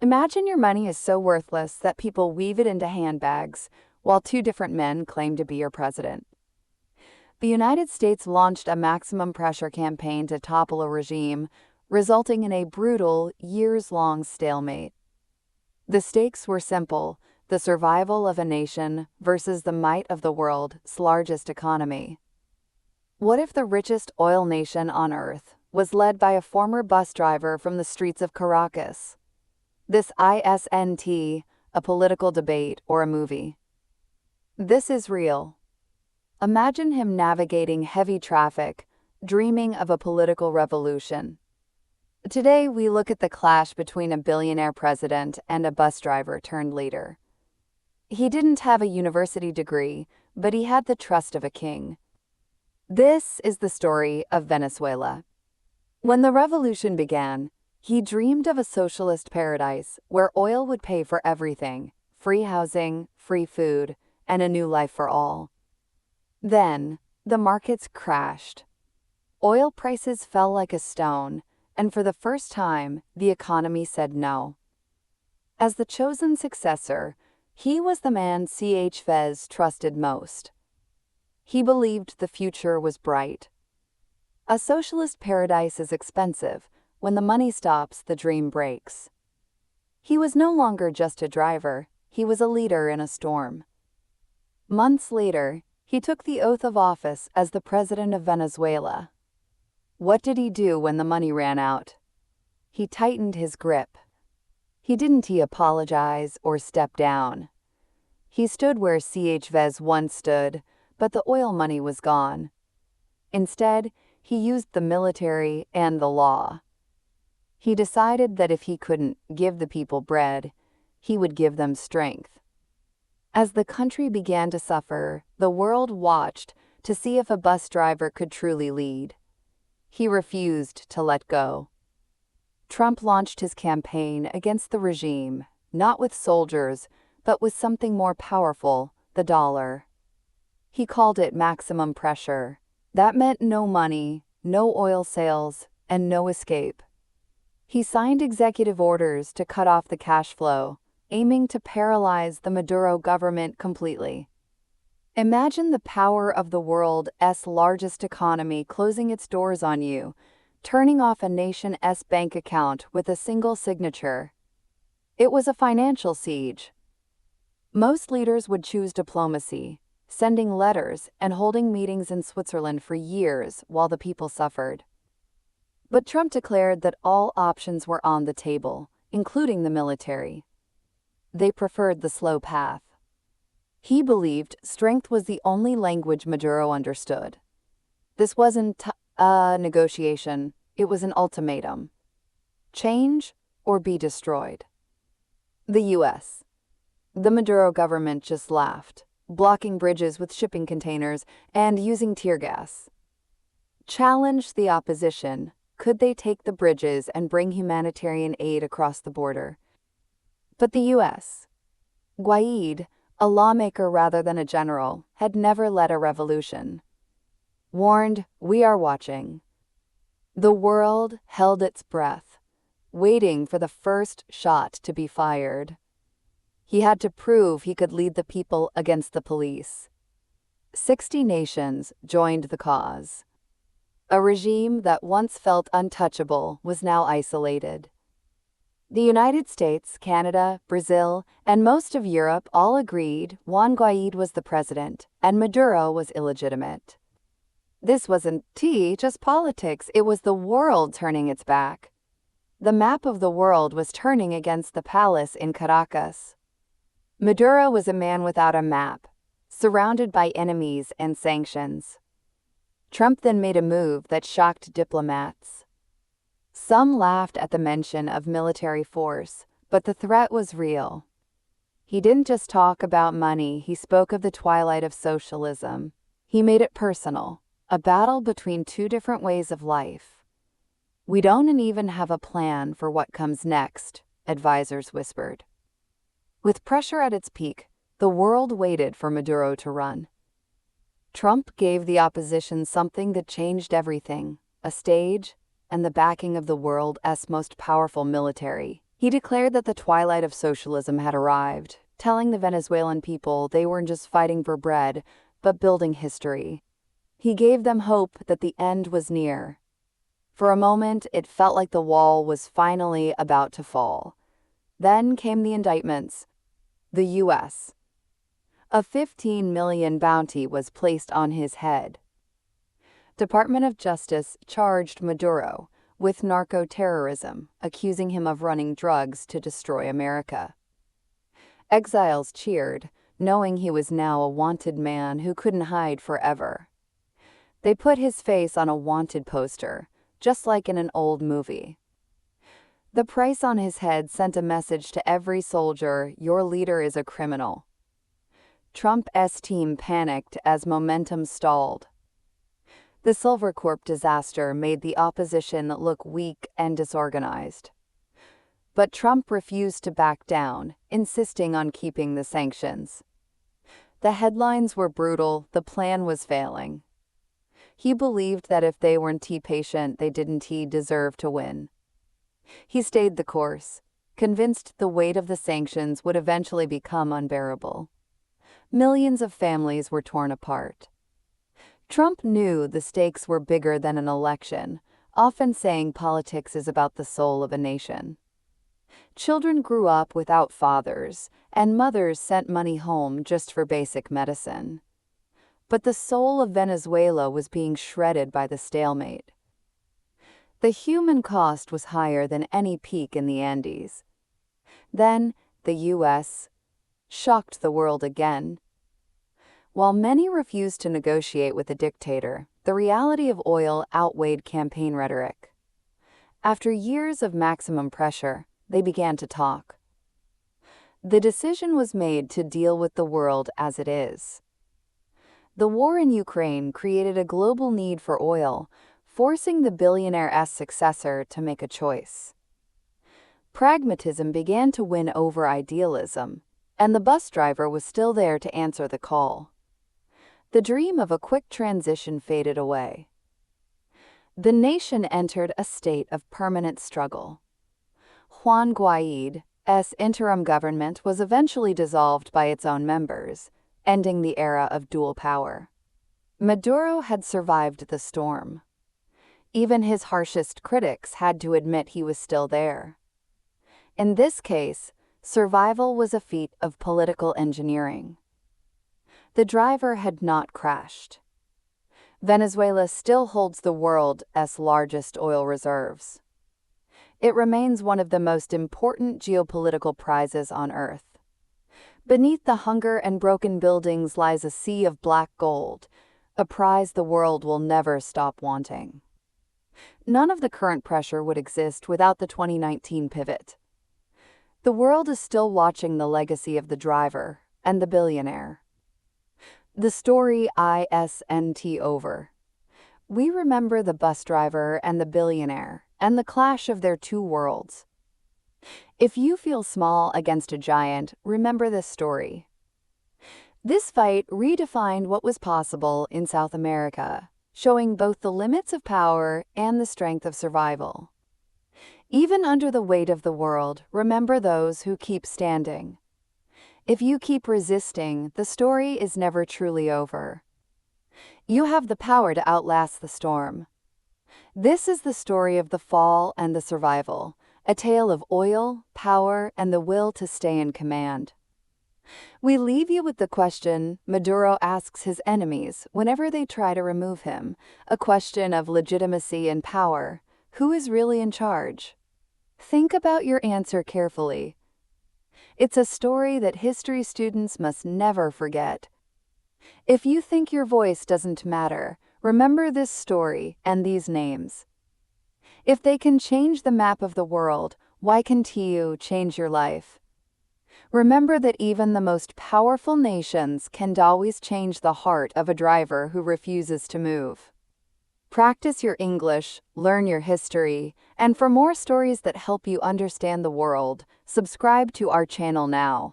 Imagine your money is so worthless that people weave it into handbags, while two different men claim to be your president. The United States launched a maximum pressure campaign to topple a regime, resulting in a brutal, years-long stalemate. The stakes were simple: the survival of a nation versus the might of the world's largest economy. What if the richest oil nation on Earth was led by a former bus driver from the streets of Caracas? This isn't a political debate or a movie. This is real. Imagine him navigating heavy traffic, dreaming of a political revolution. Today, we look at the clash between a billionaire president and a bus driver turned leader. He didn't have a university degree, but he had the trust of a king. This is the story of Venezuela. When the revolution began, he dreamed of a socialist paradise where oil would pay for everything: free housing, free food, and a new life for all. Then, the markets crashed. Oil prices fell like a stone, and for the first time, the economy said no. As the chosen successor, he was the man Chavez trusted most. He believed the future was bright. A socialist paradise is expensive. When the money stops, the dream breaks. He was no longer just a driver, he was a leader in a storm. Months later, he took the oath of office as the president of Venezuela. What did he do when the money ran out? He tightened his grip. He didn't apologize or step down. He stood where Chavez once stood, but the oil money was gone. Instead, he used the military and the law. He decided that if he couldn't give the people bread, he would give them strength. As the country began to suffer, the world watched to see if a bus driver could truly lead. He refused to let go. Trump launched his campaign against the regime, not with soldiers, but with something more powerful: the dollar. He called it maximum pressure. That meant no money, no oil sales, and no escape. He signed executive orders to cut off the cash flow, aiming to paralyze the Maduro government completely. Imagine the power of the world's largest economy closing its doors on you, turning off a nation's bank account with a single signature. It was a financial siege. Most leaders would choose diplomacy, sending letters and holding meetings in Switzerland for years while the people suffered. But Trump declared that all options were on the table, including the military. They preferred the slow path. He believed strength was the only language Maduro understood. This wasn't a negotiation, it was an ultimatum. Change or be destroyed. The U.S. The Maduro government just laughed, blocking bridges with shipping containers and using tear gas. Challenged the opposition: could they take the bridges and bring humanitarian aid across the border? But the U.S. Guaid, a lawmaker rather than a general, had never led a revolution. Warned, "We are watching." The world held its breath, waiting for the first shot to be fired. He had to prove he could lead the people against the police. 60 nations joined the cause. A regime that once felt untouchable was now isolated. The United States, Canada, Brazil, and most of Europe all agreed Juan Guaid was the president, and Maduro was illegitimate. This wasn't just politics, it was the world turning its back. The map of the world was turning against the palace in Caracas. Maduro was a man without a map, surrounded by enemies and sanctions. Trump then made a move that shocked diplomats. Some laughed at the mention of military force, but the threat was real. He didn't just talk about money, he spoke of the twilight of socialism. He made it personal, a battle between two different ways of life. "We don't even have a plan for what comes next," advisors whispered. With pressure at its peak, the world waited for Maduro to run. Trump gave the opposition something that changed everything: a stage and the backing of the world's most powerful military, He declared that the twilight of socialism had arrived, telling the Venezuelan people they weren't just fighting for bread, but building history. He gave them hope that the end was near. For a moment, it felt like the wall was finally about to fall. Then came the indictments. The U.S. A $15 million bounty was placed on his head. Department of Justice charged Maduro with narco-terrorism, accusing him of running drugs to destroy America. Exiles cheered, knowing he was now a wanted man who couldn't hide forever. They put his face on a wanted poster, just like in an old movie. The price on his head sent a message to every soldier: your leader is a criminal. Trump's team panicked as momentum stalled. The Silver Corp disaster made the opposition look weak and disorganized. But Trump refused to back down, insisting on keeping the sanctions. The headlines were brutal, the plan was failing. He believed that if they weren't patient, they didn't deserve to win. He stayed the course, convinced the weight of the sanctions would eventually become unbearable. Millions of families were torn apart. Trump knew the stakes were bigger than an election, often saying politics is about the soul of a nation. Children grew up without fathers, and mothers sent money home just for basic medicine. But the soul of Venezuela was being shredded by the stalemate. The human cost was higher than any peak in the Andes. Then, the U.S. shocked the world again. While many refused to negotiate with a dictator, the reality of oil outweighed campaign rhetoric. After years of maximum pressure, they began to talk. The decision was made to deal with the world as it is. The war in Ukraine created a global need for oil, forcing the billionaire's successor to make a choice. Pragmatism began to win over idealism, and the bus driver was still there to answer the call. The dream of a quick transition faded away. The nation entered a state of permanent struggle. Juan Guaido's interim government was eventually dissolved by its own members, ending the era of dual power. Maduro had survived the storm. Even his harshest critics had to admit he was still there. In this case, survival was a feat of political engineering. The driver had not crashed. Venezuela still holds the world's largest oil reserves. It remains one of the most important geopolitical prizes on Earth. Beneath the hunger and broken buildings lies a sea of black gold, a prize the world will never stop wanting. None of the current pressure would exist without the 2019 pivot. The world is still watching the legacy of the driver and the billionaire. The story isn't over. We remember the bus driver and the billionaire, and the clash of their two worlds. If you feel small against a giant, remember this story. This fight redefined what was possible in South America, showing both the limits of power and the strength of survival. Even under the weight of the world, remember those who keep standing. If you keep resisting, the story is never truly over. You have the power to outlast the storm. This is the story of the fall and the survival, a tale of oil, power, and the will to stay in command. We leave you with the question Maduro asks his enemies whenever they try to remove him, a question of legitimacy and power. Who is really in charge? Think about your answer carefully. It's a story that history students must never forget. If you think your voice doesn't matter, remember this story and these names. If they can change the map of the world, why can't you change your life? Remember that even the most powerful nations can't always change the heart of a driver who refuses to move. Practice your English, learn your history, and for more stories that help you understand the world, subscribe to our channel now.